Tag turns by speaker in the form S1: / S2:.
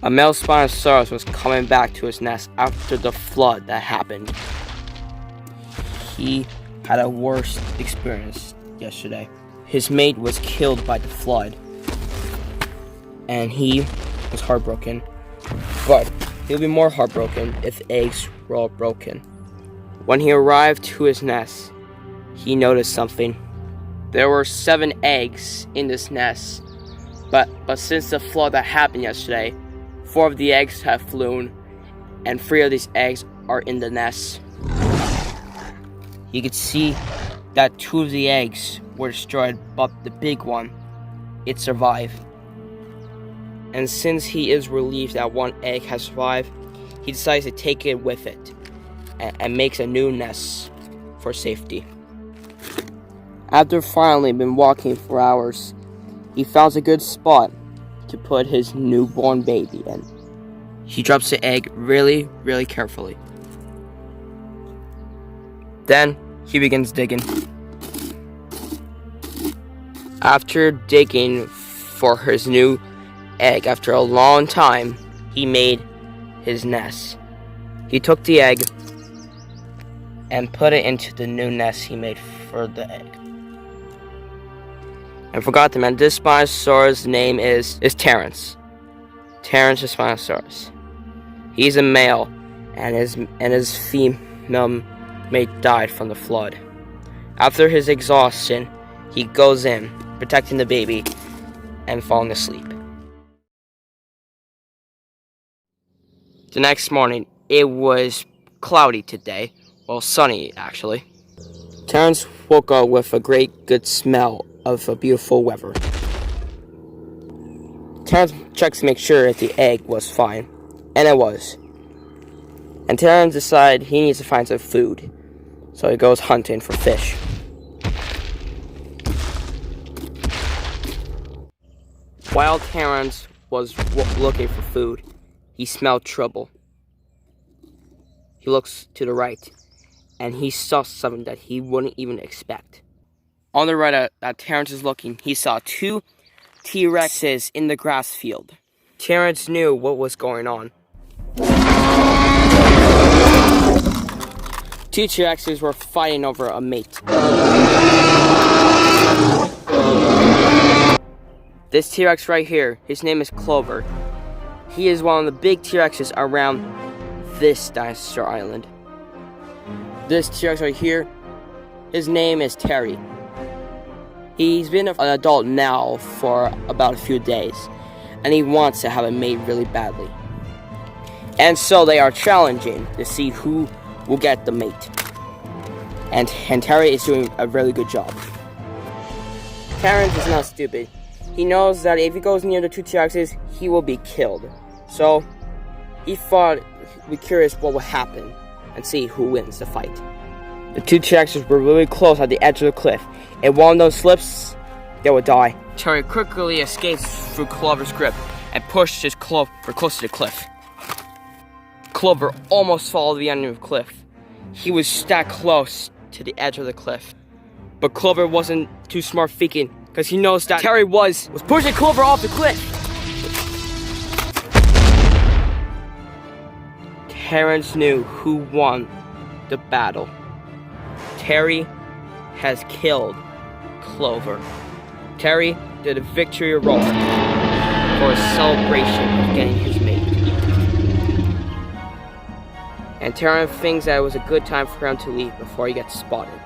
S1: A male Spinosaurus was coming back to his nest after the flood that happened. He had a worse experience yesterday. His mate was killed by the flood, and he was heartbroken. But he'll be more heartbroken if the eggs were all broken. When he arrived to his nest, he noticed something. There were 7 eggs in this nest, but since the flood that happened yesterday, 4 of the eggs have flown, and 3 of these eggs are in the nest. You could see that 2 of the eggs were destroyed, but the big one, it survived. And since he is relieved that 1 egg has survived, he decides to take it with it and makes a new nest for safety. After finally been walking for hours, he finds a good spot to put his newborn baby in. He drops the egg really, really carefully. Then he begins digging. After digging for his new egg after a long time, he made his nest. He took the egg and put it into the new nest he made for the egg. I forgot to mention, this Spinosaurus' name is Terrence. Terrence the Spinosaurus. He's a male, and his female mate died from the flood. After his exhaustion, he goes in, protecting the baby, and falling asleep. The next morning, it was cloudy today. Well, sunny, actually. Terrence woke up with a great good smell of a beautiful weather. Terrence checks to make sure that the egg was fine, and it was. And Terrence decides he needs to find some food, so he goes hunting for fish. While Terrence was looking for food, he smelled trouble. He looks to the right, and he saw something that he wouldn't even expect. On the right that Terrence is looking, he saw 2 T-Rexes in the grass field. Terrence knew what was going on. 2 T-Rexes were fighting over a mate. This T-Rex right here, his name is Clover. He is one of the big T-Rexes around this dinosaur island. This T-Rex right here, his name is Terry. He's been an adult now for about a few days, and he wants to have a mate really badly. And so they are challenging to see who will get the mate. And Terry is doing a really good job. Terrence is not stupid. He knows that if he goes near the 2 T-Rexes, he will be killed. So he thought he'd be curious what will happen and see who wins the fight. The 2 T-Rexes were really close at the edge of the cliff. If one of those slips, they would die. Terry quickly escapes through Clover's grip and pushed his Clover close to the cliff. Clover almost fell to the end of the cliff. He was that close to the edge of the cliff. But Clover wasn't too smart thinking, because he knows that Terry was pushing Clover off the cliff. Terrence knew who won the battle. Terry has killed Clover. Terry did a victory roar for a celebration of getting his mate. And Terrence thinks that it was a good time for him to leave before he gets spotted.